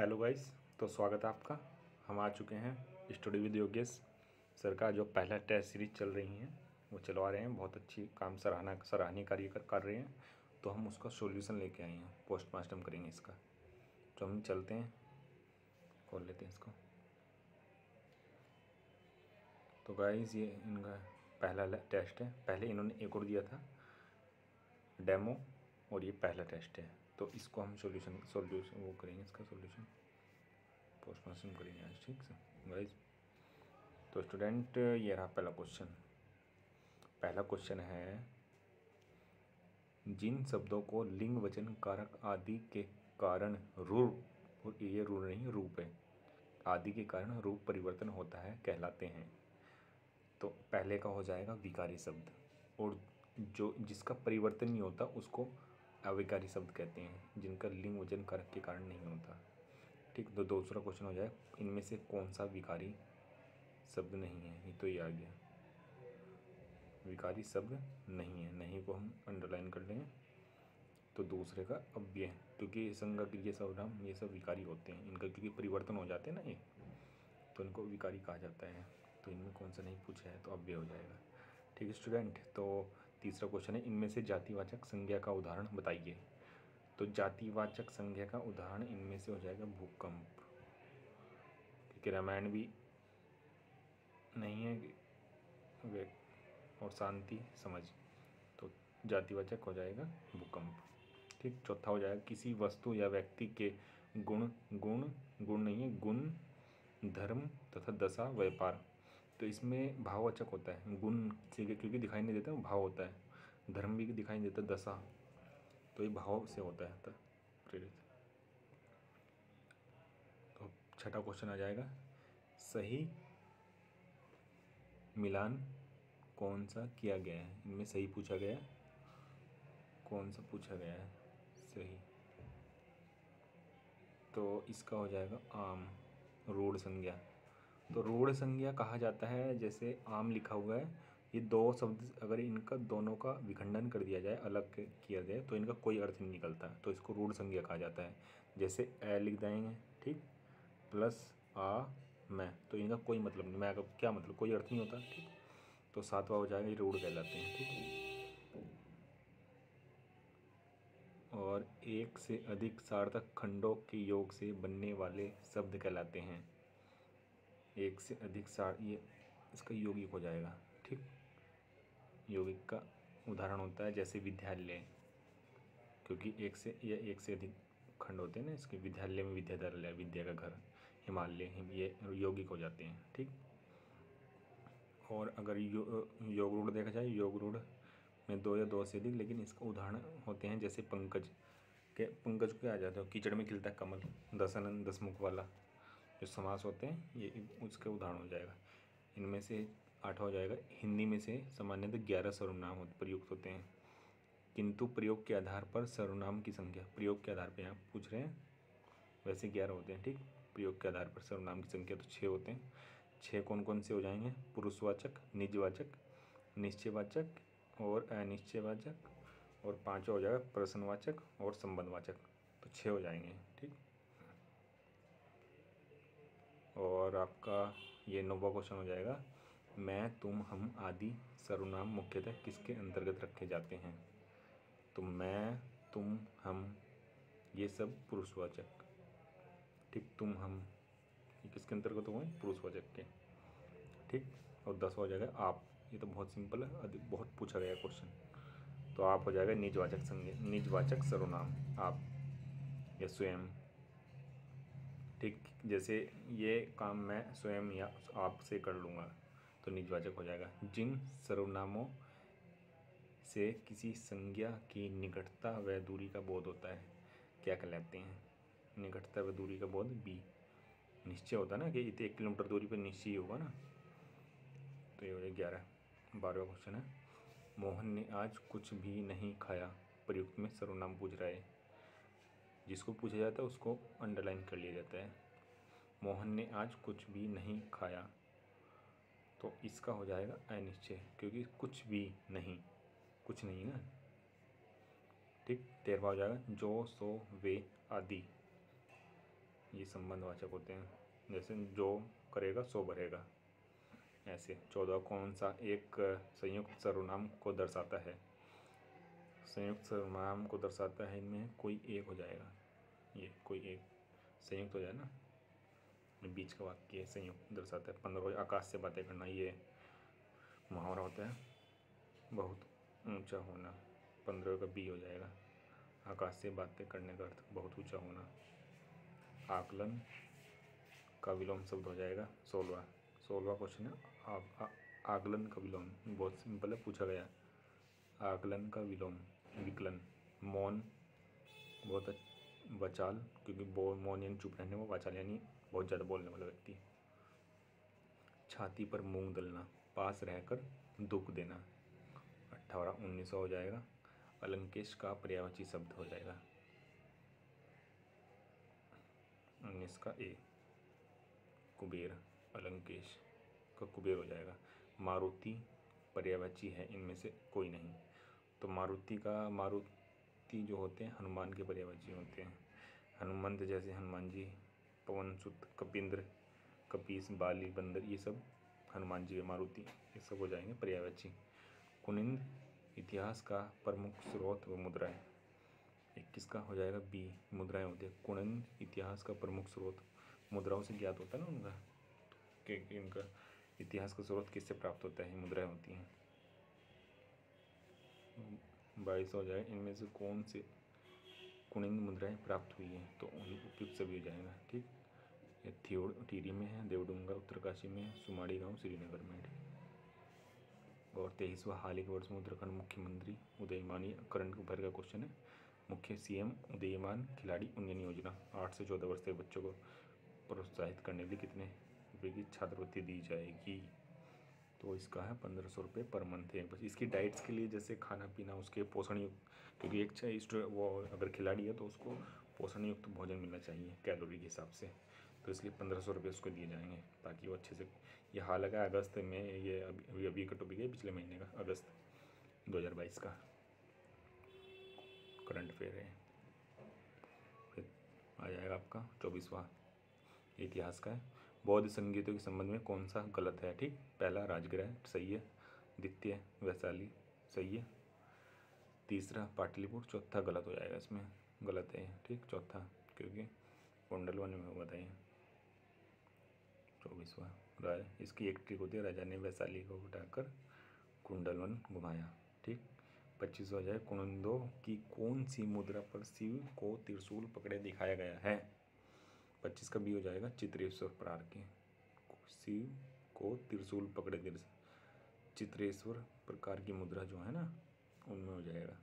Hello guys, तो स्वागत है आपका। हम आ चुके हैं स्टडी विद योगेश सर का जो पहला टेस्ट सीरीज चल रही हैं वो चलवा रहे हैं। बहुत अच्छी काम सराहनीय कार्य कर रहे हैं। तो हम उसका सॉल्यूशन लेके आए हैं, पोस्टमार्टम करेंगे इसका। तो हम चलते हैं, खोल लेते हैं इसको। तो गाइस ये इनका पहला टेस्ट है। पहले इन्होंने एक और दिया था डेमो, और ये पहला टेस्ट है। तो इसको हम सॉल्यूशन वो करेंगे, इसका सॉल्यूशन पोस्टमार्टम करेंगे आज, ठीक है गाइस। तो स्टूडेंट, ये रहा पहला क्वेश्चन। पहला क्वेश्चन है, जिन शब्दों को लिंग वचन कारक आदि के कारण रूप, ये रूप नहीं रूप है, आदि के कारण रूप परिवर्तन होता है कहलाते हैं। तो पहले का हो जाएगा विकारी शब्द, और जो जिसका परिवर्तन नहीं होता उसको अविकारी शब्द कहते हैं, जिनका लिंग वचन कारक के कारण नहीं होता। ठीक, तो दूसरा क्वेश्चन हो जाए, इनमें से कौन सा विकारी शब्द नहीं है। ये तो ये आ गया, विकारी शब्द नहीं है, नहीं को हम अंडरलाइन कर लेंगे। तो दूसरे का अव्यय, क्योंकि संज्ञा क्रिया सर्वनाम ये सब विकारी होते हैं, इनका क्योंकि परिवर्तन हो जाते हैं ना ये, तो इनको विकारी कहा जाता है। तो इनमें कौन सा नहीं पूछा है, तो अव्यय हो जाएगा। ठीक है स्टूडेंट, तो तीसरा क्वेश्चन है, इनमें से जातिवाचक संज्ञा का उदाहरण बताइए। तो जातिवाचक संज्ञा का उदाहरण इनमें से हो जाएगा भूकंप, क्योंकि रामायण भी नहीं है, और शांति समझ, तो जातिवाचक हो जाएगा भूकंप। ठीक, चौथा हो जाएगा, किसी वस्तु या व्यक्ति के गुण गुण नहीं है, गुण धर्म तथा दशा व्यापार। तो इसमें भाववाचक होता है, गुण से क्योंकि दिखाई नहीं देता, भाव होता है। धर्म भी दिखाई नहीं देता, दशा, तो ये भाव से होता है प्रेरित। तो छठा क्वेश्चन आ जाएगा, सही मिलान कौन सा किया गया है। इनमें सही पूछा गया है, कौन सा पूछा गया है सही। तो इसका हो जाएगा आम, रूढ़ संज्ञा। तो रूढ़ संज्ञा कहा जाता है, जैसे आम लिखा हुआ है, ये दो शब्द अगर इनका दोनों का विखंडन कर दिया जाए, अलग किया जाए, तो इनका कोई अर्थ नहीं निकलता, तो इसको रूढ़ संज्ञा कहा जाता है। जैसे ए लिख देंगे, ठीक, प्लस आ मैं, तो इनका कोई मतलब नहीं, मैं का क्या मतलब, कोई अर्थ नहीं होता। ठीक, तो सातवां हो जाएगा, ये रूढ़ कहलाते हैं। ठीक, और एक से अधिक सार्थक खंडों के योग से बनने वाले शब्द कहलाते हैं। एक से अधिक ये इसका यौगिक हो जाएगा। ठीक, यौगिक का उदाहरण होता है जैसे विद्यालय, क्योंकि एक से अधिक खंड होते हैं ना इसके। विद्यालय में विद्याधर, विद्या का घर, हिमालय, ये यौगिक हो जाते हैं। ठीक, और अगर योग रूढ़ देखा जाए, योग रूढ़ में दो या दो से अधिक, लेकिन इसका उदाहरण होते हैं जैसे पंकज के, पंकज को आ जाता है कीचड़ में खिलता है कमल, दशानन दसमुख वाला जो समास होते हैं, ये उसका उदाहरण हो जाएगा। इनमें से आठवां हो जाएगा, हिंदी में से सामान्यतः 11 सर्वनाम प्रयुक्त होते हैं, किंतु प्रयोग के आधार पर सर्वनाम की संख्या, प्रयोग के आधार पर यहाँ पूछ रहे हैं, वैसे 11 होते हैं। ठीक, प्रयोग के आधार पर सर्वनाम की संख्या तो 6 होते हैं। 6 कौन कौन से हो जाएंगे, पुरुषवाचक, निजवाचक, निश्चयवाचक और अनिश्चयवाचक, और 5वां हो जाएगा प्रश्नवाचक और संबंधवाचक। तो 6 हो जाएंगे। ठीक, और आपका ये 9वां क्वेश्चन हो जाएगा, मैं तुम हम आदि सर्वनाम मुख्यतः किसके अंतर्गत रखे जाते हैं। तो मैं तुम हम ये सब पुरुषवाचक। ठीक, तुम हम ये किसके अंतर्गत हुए, पुरुषवाचक के। ठीक, और 10वां हो जाएगा आप, ये तो बहुत सिंपल है, अधिक बहुत पूछा गया क्वेश्चन। तो आप हो जाएगा निजवाचक संज्ञा, निजवाचक सर्वनाम, आप या स्वयं। ठीक, जैसे ये काम मैं स्वयं या आपसे कर लूँगा, तो निजवाचक हो जाएगा। जिन सर्वनामों से किसी संज्ञा की निकटता व दूरी का बोध होता है क्या कहलाते हैं। निकटता व दूरी का बोध बी, निश्चय होता है ना कि 1 किलोमीटर दूरी पर निश्चय ही होगा ना। तो ये हो जाए 11। 12वां क्वेश्चन है, मोहन ने आज कुछ भी नहीं खाया, प्रयुक्त में सर्वनाम पूछ रहा है, जिसको पूछा जाता है उसको अंडरलाइन कर लिया जाता है। मोहन ने आज कुछ भी नहीं खाया, तो इसका हो जाएगा अनिश्चय, क्योंकि कुछ भी नहीं, कुछ नहीं ना। ठीक, 13वां हो जाएगा, जो सो वे आदि, ये संबंधवाचक होते हैं, जैसे जो करेगा सो भरेगा। ऐसे 14 कौन सा एक संयुक्त सर्वनाम को दर्शाता है? संयुक्त सर्वनाम को दर्शाता है, इनमें कोई एक हो जाएगा, ये कोई एक संयुक्त हो जाए ना, बीच का वाक्य संयुक्त दर्शाता है। 15 आकाश से बातें करना, ये मुहावरा होता है। बहुत ऊंचा होना, 15 का बी हो जाएगा। आकाश से बातें करने का अर्थ बहुत ऊंचा होना। आकलन का विलोम शब्द हो जाएगा 16वां क्वेश्चन है। आकलन का विलोम बहुत सिंपल है, पूछा गया। आकलन का विलोम विकलन। मौन बहुत वचाल, क्योंकि मौन यानी चुप रहने, वो वाचाल यानी बहुत ज़्यादा बोलने वाला व्यक्ति। छाती पर मूंग दलना, पास रहकर दुख देना। 18 19 हो जाएगा। अलंकेश का पर्यायवाची शब्द हो जाएगा 19 का ए, कुबेर। अलंकेश का कुबेर हो जाएगा। मारुति पर्यायवाची है, इनमें से कोई नहीं। तो मारुति जो होते हैं हनुमान के पर्यायवाची होते हैं। हनुमंत जैसे हनुमान जी, पवन सुत, कपिंद्र, कपीस, बाली, बंदर, ये सब हनुमान जी के मारुति, ये सब हो जाएंगे पर्यायवाची। कुनिंद इतिहास का प्रमुख स्रोत व मुद्राएं। 21 का हो जाएगा बी, मुद्राएं होती है। कुनिंद इतिहास का प्रमुख स्रोत मुद्राओं से ज्ञात होता है ना उनका, कि इनका इतिहास का स्रोत किससे प्राप्त होता है, मुद्राएं होती हैं। 22 हो जाएगा। इनमें से कौन से कुनिंद मुद्राएं प्राप्त हुई हैं? तो उपयुक्त सभी हो जाएगा। ठीक, ये टिहरी में है, देवडुंगा उत्तरकाशी में है, सुमाड़ी गांव श्रीनगर में है। और 23वां हाल ही के वर्ष में उत्तराखंड मुख्यमंत्री उदयमानी करंट अफेयर का क्वेश्चन है। मुख्य सीएम उदयमान खिलाड़ी उन्नयन योजना, 8 से 14 वर्ष के बच्चों को प्रोत्साहित करने के लिए कितने रुपये की छात्रवृत्ति दी जाएगी? तो इसका है 1500 रुपये पर मंथ है। बस इसकी डाइट्स के लिए जैसे खाना पीना, उसके पोषण युक्त, क्योंकि एक वो अगर खिलाड़ी है तो उसको पोषण युक्त भोजन मिलना चाहिए कैलोरी के हिसाब से, तो इसलिए 1500 रुपये उसको दिए जाएंगे ताकि वो अच्छे से। ये हाल है अगस्त में, ये अभी का टॉपिक है, पिछले महीने का, अगस्त 2022 का करंट अफेयर है। फिर आ जाएगा आपका 24वां इतिहास का है। बौद्ध संगीतों के संबंध में कौन सा गलत है? ठीक, पहला राजगृह सही है, द्वितीय वैशाली सही है, तीसरा पाटलिपुत्र, चौथा गलत हो जाएगा, इसमें गलत है। ठीक, चौथा, क्योंकि कुंडलवन में होगा था ये। 24वां राय, इसकी एक ट्रिक होती है, राजा ने वैशाली को उठाकर कुंडलवन घुमाया। ठीक, 25 हो जाए। कुनिंदों की कौन सी मुद्रा पर शिव को त्रिशूल पकड़े दिखाया गया है? 25 का बी हो जाएगा, चित्रेश्वर प्रकार की। शिव को त्रिशूल पकड़े चित्रेश्वर प्रकार की मुद्रा जो है ना, उनमें हो जाएगा।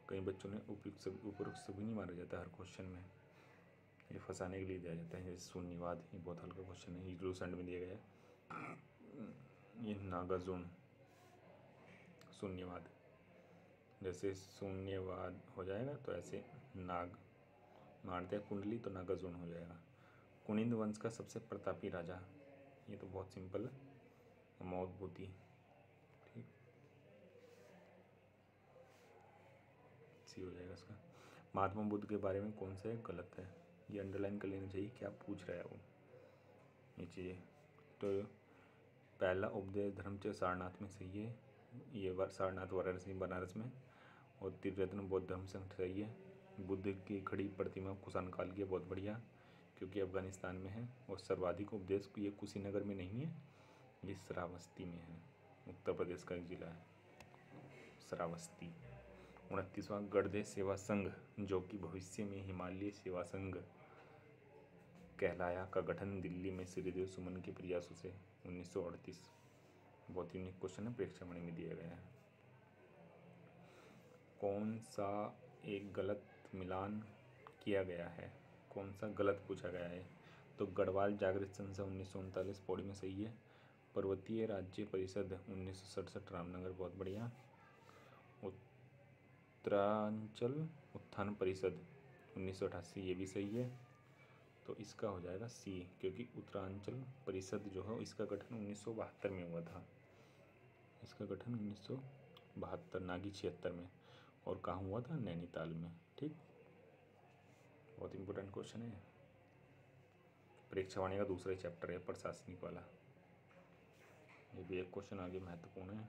कई बच्चों ने उपयुक्त सभी नहीं मारा जाता हर क्वेश्चन में, ये फंसाने के लिए दिया जाता है। जैसे शून्यवाद, ये बहुत हल्का क्वेश्चन है, ये लूसेंट में दिया गया है। ये नागार्जुन शून्यवाद, जैसे शून्यवाद हो जाएगा तो ऐसे नाग मारते हैं कुंडली, तो नागार्जुन हो जाएगा। कुनिंद वंश का सबसे प्रतापी राजा, ये तो बहुत सिंपल है, अमोघबोधी। ठीक, सी हो जाएगा इसका। महात्मा बुद्ध के बारे में कौन सा गलत है? ये अंडरलाइन कर लेना चाहिए, क्या पूछ रहा है वो, ये चीज़ें। तो पहला उपदेश धर्मचर्य सारनाथ में सही है, ये सारनाथ वाराणसी बनारस में। और त्रिरत्न बौद्ध धर्म संघ सही है। बुद्ध की खड़ी प्रतिमा कुषाण काल की है, बहुत बढ़िया, क्योंकि अफगानिस्तान में है। और सर्वाधिक उपदेश ये कुशीनगर में नहीं है, ये श्रावस्ती में है, उत्तर प्रदेश का एक जिला है श्रावस्ती। 29वां गणदेव सेवा संघ, जो कि भविष्य में हिमालय सेवा संघ कहलाया, का गठन दिल्ली में श्रीदेव सुमन के प्रयासों से 1938। बहुत यूनिक क्वेश्चन है, परीक्षामणि में दिया गया है। कौन सा एक गलत मिलान किया गया है? कौन सा गलत पूछा गया है? तो गढ़वाल जागृत संसद 1939 पौड़ी में सही है। पर्वतीय राज्य परिषद 1967 रामनगर, बहुत बढ़िया। उत्तरांचल उत्थान परिषद 1988, ये भी सही है। तो इसका हो जाएगा सी, क्योंकि उत्तरांचल परिषद जो है इसका गठन 1972 में हुआ था। इसका गठन 1972, नागी 76 में। और कहाँ हुआ था? नैनीताल में। ठीक, बहुत इंपॉर्टेंट क्वेश्चन है। परीक्षावाणी का दूसरा ही चैप्टर है प्रशासनिक वाला। ये भी एक क्वेश्चन आगे महत्वपूर्ण है।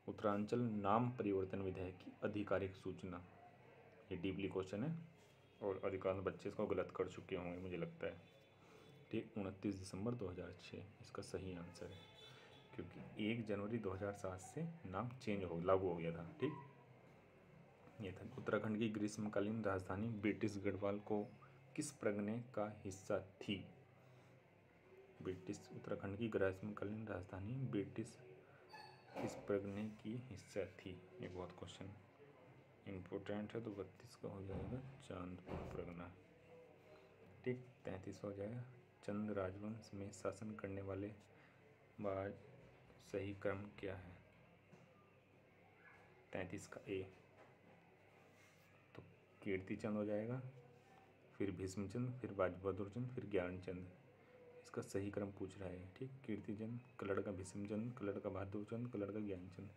उत्तरांचल नाम परिवर्तन विधेयक की आधिकारिक सूचना, ये डीपली क्वेश्चन है और अधिकांश बच्चे इसको गलत कर चुके होंगे मुझे लगता है। ठीक, 29 दिसंबर 2006 इसका सही आंसर है, क्योंकि 1 जनवरी 2007 से नाम लागू हो गया था। ठीक, ये था। उत्तराखंड की ग्रीष्मकालीन राजधानी ब्रिटिश गढ़वाल को किस परगने का हिस्सा थी? उत्तराखंड की ग्रीष्मकालीन राजधानी ब्रिटिश किस परगने की हिस्सा थी? ये बहुत क्वेश्चन इम्पोर्टेंट है। तो 32 का हो जाएगा चांदपुर परगना। ठीक, 33 हो जाएगा चंद राजवंश में शासन करने वाले बाद सही क्रम क्या है? 33 का ए, तो कीर्तिचंद हो जाएगा, फिर भीष्मचंद, फिर बहादुरचंद, फिर ज्ञानचंद। इसका सही क्रम पूछ रहा है। ठीक, कीर्तिचंद, कलड़ का भीष्मचंद, कलड़ का बहादुरचंद, कलड़ का ज्ञानचंद।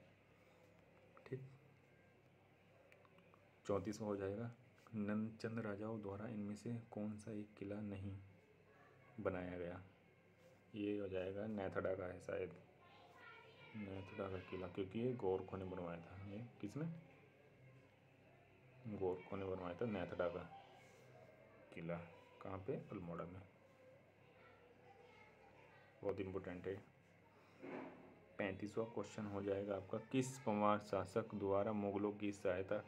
ठीक, 34 हो जाएगा नंदचंद राजाओं द्वारा इनमें से कौन सा एक किला नहीं बनाया गया? ये हो जाएगा नैथड़ा का है शायद, नैथड़ा का किला, क्योंकि ये गोरखों ने बनवाया था। ये किसने? गोरखों ने बनवाया था नैथड़ा का किला। कहाँ पे? अल्मोड़ा में। बहुत इम्पोर्टेंट है। 35वां क्वेश्चन हो जाएगा आपका, किस पंवार शासक द्वारा मुगलों की सहायता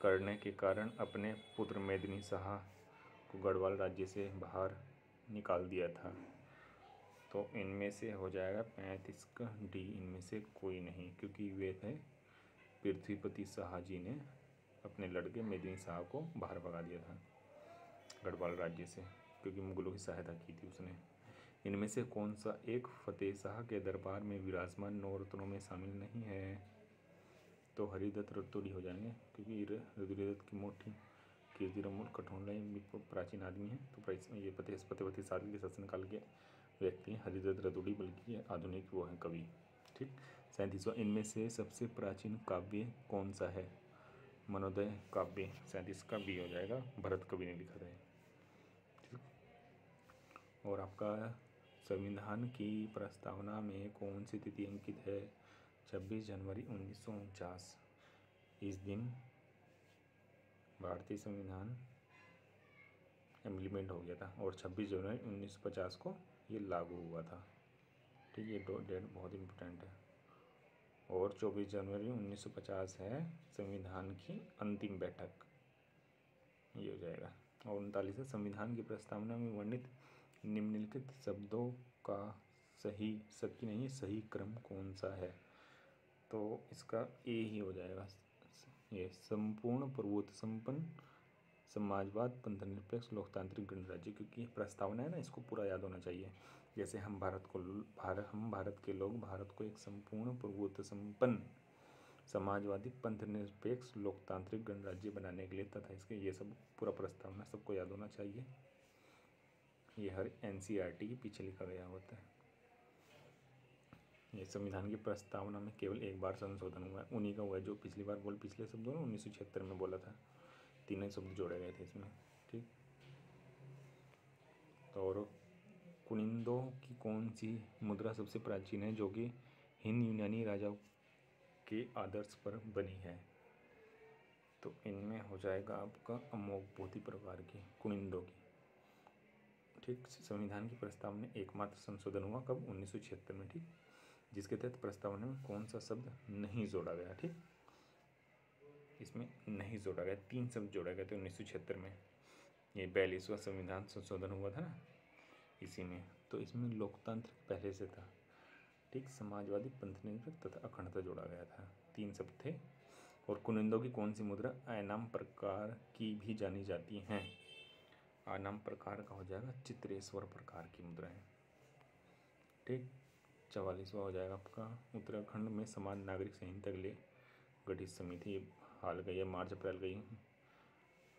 करने के कारण अपने पुत्र मेदिनी शाह को गढ़वाल राज्य से बाहर निकाल दिया था? तो इनमें से हो जाएगा 35 का डी, इनमें से कोई नहीं, क्योंकि वे थे पृथ्वीपति शाह जी ने अपने लड़के मेदिनी शाह को बाहर भगा दिया था गढ़वाल राज्य से, क्योंकि मुगलों की सहायता की थी उसने। इनमें से कौन सा एक फतेह शाह के दरबार में विराजमान 9 रत्नों में शामिल नहीं है? तो हरिदत्त रतौड़ी हो जाएंगे, क्योंकि हरिदत्त की मोटी कीर्तिरमूल कठोला ये प्राचीन आदमी है। तो ये फतेहपति शाह के शासनकाल के व्यक्ति हैं हरिदत्त रतौड़ी, बल्कि ये आधुनिक वो हैं कवि। ठीक, 37वां, इनमें से सबसे प्राचीन काव्य कौन सा है? मनोदय काव्य। 37 का बी हो जाएगा, भरत कवि ने लिखा था। ठीक, और आपका संविधान की प्रस्तावना में कौन सी तिथि अंकित है? 26 जनवरी 1949। इस दिन भारतीय संविधान इम्प्लीमेंट हो गया था और 26 जनवरी 1950 को ये लागू हुआ था। ठीक, ये दो डेट बहुत इम्पोर्टेंट है। और 24 जनवरी 1950 है संविधान की अंतिम बैठक, ये हो जाएगा। और 39 है, संविधान की प्रस्तावना में वर्णित निम्नलिखित शब्दों का सही क्रम कौन सा है? तो इसका ए ही हो जाएगा। ये संपूर्ण प्रभुत्व संपन्न समाजवाद पंथनिरपेक्ष लोकतांत्रिक गणराज्य, क्योंकि प्रस्तावना है ना, इसको पूरा याद होना चाहिए। जैसे हम भारत के लोग भारत को एक संपूर्ण प्रभुत्व संपन्न समाजवादी पंथनिरपेक्ष लोकतांत्रिक गणराज्य बनाने के लिए तथा इसके ये सब पूरा प्रस्तावना सबको याद होना चाहिए। ये हर NCERT के पीछे लिखा गया होता है। ये संविधान की प्रस्तावना में केवल एक बार संशोधन हुआ है, उन्हीं का हुआ है जो पिछले शब्दों ने 1976 में बोला था। 3 शब्द जोड़े गए थे इसमें। ठीक, तो और कुनिंदो की कौन सी मुद्रा सबसे प्राचीन है जो कि हिंद यूनानी राजाओं के आदर्श पर बनी है? तो इनमें हो जाएगा आपका अमोघ पोथी प्रकार की कुनिंदो की। ठीक, संविधान की प्रस्तावना में एकमात्र संशोधन हुआ कब? 1976 में। ठीक, जिसके तहत प्रस्तावना में कौन सा शब्द नहीं जोड़ा गया? ठीक, इसमें नहीं जोड़ा गया, 3 शब्द जोड़ा गया थे 1976 में। ये 42वां संविधान संशोधन हुआ था ना, इसी में। तो इसमें लोकतंत्र पहले से था। ठीक, समाजवादी पंथनिरपेक्ष तथा अखंडता जोड़ा गया था, 3 शब्द थे। और कुनिंदो की कौन सी मुद्रा आयनाम प्रकार की भी जानी जाती हैं? आयनाम प्रकार का हो जाएगा चित्रेश्वर प्रकार की मुद्राएं। ठीक, 44वां हो जाएगा आपका, उत्तराखंड में समान नागरिक संहिता के लिए गठित समिति हाल गई है, मार्च अप्रैल गई।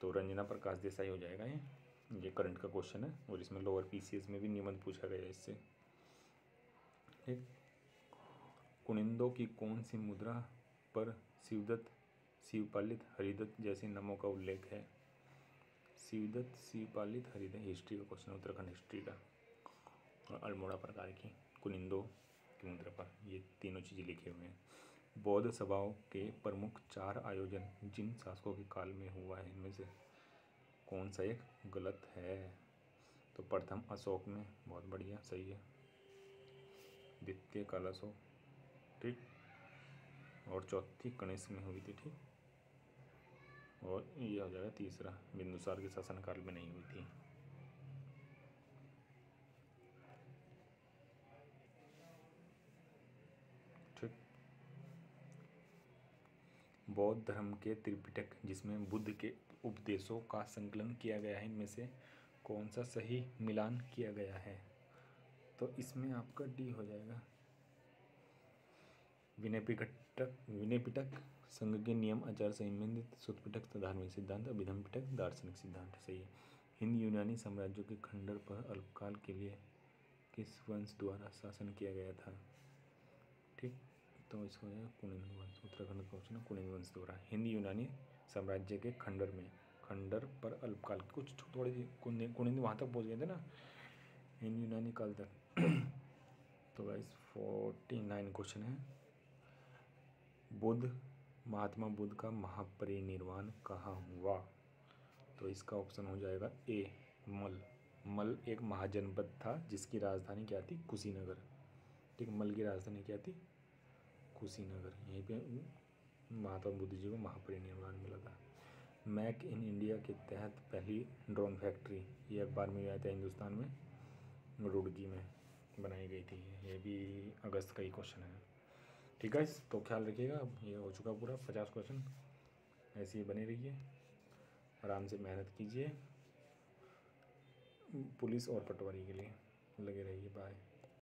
तो रंजना प्रकाश देसाई हो जाएगा। ये करंट का क्वेश्चन है और इसमें लोअर PCS में भी निबंध पूछा गया इससे। ठीक, कुनिंदो की कौन सी मुद्रा पर शिवदत्त, शिवपालित, हरिदत्त जैसे नामों का उल्लेख है? शिवदत्त, शिवपालित, हरिदत्त, हिस्ट्री का क्वेश्चन, उत्तराखंड हिस्ट्री का। और अल्मोड़ा प्रकार की, कुनिंदो की मुद्रा पर, ये तीनों चीज़ें लिखे हुए हैं। बौद्ध सभाओं के प्रमुख 4 आयोजन जिन शासकों के काल में हुआ है, इनमें से कौन सा एक गलत है? तो प्रथम अशोक में, बहुत बढ़िया, सही है। द्वितीय काल अशोक, ठीक। और चौथी कनिष्क में हुई थी, ठीक। और ये हो जाएगा तीसरा, बिंदुसार के शासनकाल में नहीं हुई थी। ठीक। बौद्ध धर्म के त्रिपिटक, जिसमें बुद्ध के उपदेशों का संकलन किया गया है, इनमें से कौन सा सही मिलान किया गया है? तो इसमें आपका डी हो जाएगा। विनय पिटक संघ के नियम आचार संहिता, सुत्त पिटक धार्मिक सिद्धांत, अभिधम पिटक दार्शनिक सिद्धांत, सही है। हिंद यूनानी साम्राज्यों के खंडर पर अल्पकाल के लिए किस वंश द्वारा शासन किया गया था? ठीक, तो इसको कुनिंद वंश, उत्तराखंड का क्वेश्चन है, कुनिंद वंश द्वारा। हिंद यूनानी साम्राज्य के खंडर पर अल्पकाल, कुछ थोड़ी कुनिंद वहाँ तक पहुँच गए थे ना, हिंद यूनानी काल तक। तो गाइस 49 क्वेश्चन है। महात्मा बुद्ध का महापरिनिर्वाण कहाँ हुआ? तो इसका ऑप्शन हो जाएगा ए, मल एक महाजनपद था जिसकी राजधानी क्या थी? कुशीनगर। ठीक, मल की राजधानी क्या थी? कुशीनगर। यहीं पे महात्मा बुद्ध जी को महापरिनिर्वाण मिला था। मेक इन इंडिया के तहत पहली ड्रोन फैक्ट्री, ये अखबार में आया था, हिंदुस्तान में रुड़की में बनाई गई थी। ये भी अगस्त का ही क्वेश्चन है। ठीक है, तो ख्याल रखिएगा। अब ये हो चुका पूरा 50 क्वेश्चन। ऐसे ही बने रहिए, आराम से मेहनत कीजिए, पुलिस और पटवारी के लिए लगे रहिए।